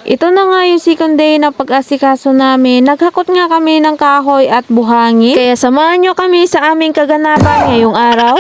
Ito na nga yung second day na pag-asikaso namin. Naghakot nga kami ng kahoy at buhangin. Kaya samahan nyo kami sa aming kaganapan ngayong araw.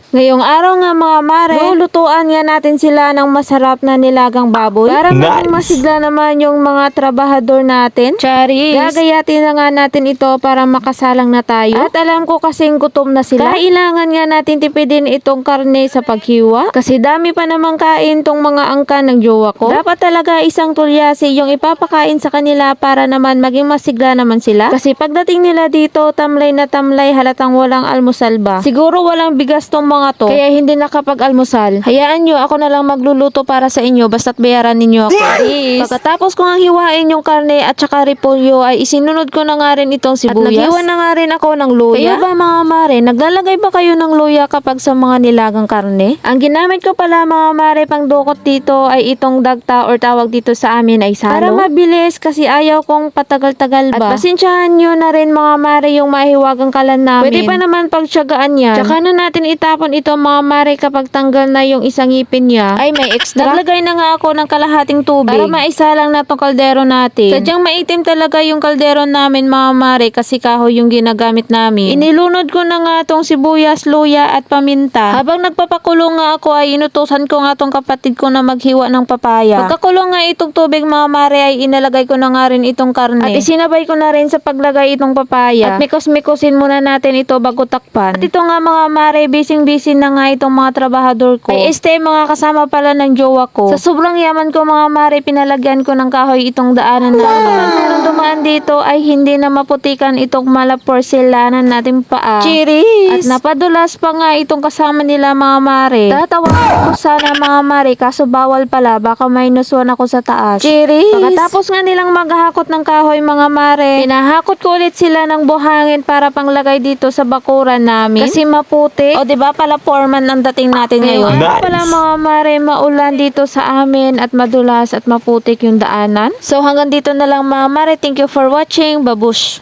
Ngayong araw nga mga mare, lulutuan nga natin sila ng masarap na nilagang baboy. Para maging masigla naman yung mga trabahador natin. Charis! Gagayatin na nga natin ito para makasalang na tayo. At alam ko kasing gutom na sila. Kailangan nga natin tipidin itong karne sa paghiwa. Kasi dami pa namang kain tong mga angkan ng jowa ko. Dapat talaga isang tulyasi yung ipapakain sa kanila para naman maging masigla naman sila. Kasi pagdating nila dito, tamlay na tamlay, halatang walang almusal ba. Siguro walang bigas tong mga to, kaya hindi nakapag-almusal. Hayaan nyo, ako na lang magluluto para sa inyo basta't bayaran ninyo ako. Yes. Pagkatapos ko nga hiwain yung karne at saka repolyo ay isinunod ko na nga rin itong sibuyas. At naghiwa na nga rin ako ng luya. Kayo ba mga mare, naglalagay ba kayo ng luya kapag sa mga nilagang karne? Ang ginamit ko pala mga mare pang dukot dito ay itong dagta or tawag dito sa amin ay salo. Para mabilis kasi ayaw kong patagal-tagal ba. At pasensyahan nyo na rin mga mare yung mahiwagang kalan namin. Pwede pa naman pagtsagaan yan. Tsaka na natin itapon ito mga mare kapag tanggal na yung isang ngipin niya. Ay may extra. Naglagay na nga ako ng kalahating tubig para maisa lang na tong kaldero natin. Sadyang maitim talaga yung kaldero namin mga mare kasi kahoy yung ginagamit namin. Inilunod ko na nga tong sibuyas, luya at paminta. Habang nagpapakulong nga ako ay inutusan ko nga tong kapatid ko na maghiwa ng papaya. Pagkakulong nga itong tubig mga mare ay inalagay ko na nga rin itong karne. At isinabay ko na rin sa paglagay itong papaya. At mikos-mikosin muna natin ito bago takpan. At ito nga mga mare, busy na nga itong mga trabahador ko. Ay mga kasama pala ng jowa ko. Sa sobrang yaman ko mga mare, pinalagyan ko ng kahoy itong daanan namin. Nung dumaan dito ay hindi na maputikan itong malaporselanan natin paa. Cheers! At napadulas pa nga itong kasama nila mga mare. Tatawagin ko sana mga mare kaso bawal pala, baka may nuswan ako sa taas. Cheers! Pagkatapos nga nilang maghahakot ng kahoy mga mare, pinahakot ko ulit sila ng buhangin para panglagay dito sa bakuran namin. Kasi maputi. O diba pala foreman ang dating natin ngayon. Nice. Pala mga mare, maulan dito sa amin at madulas at maputik yung daanan. So hanggang dito na lang mga mare. Thank you for watching. Babush!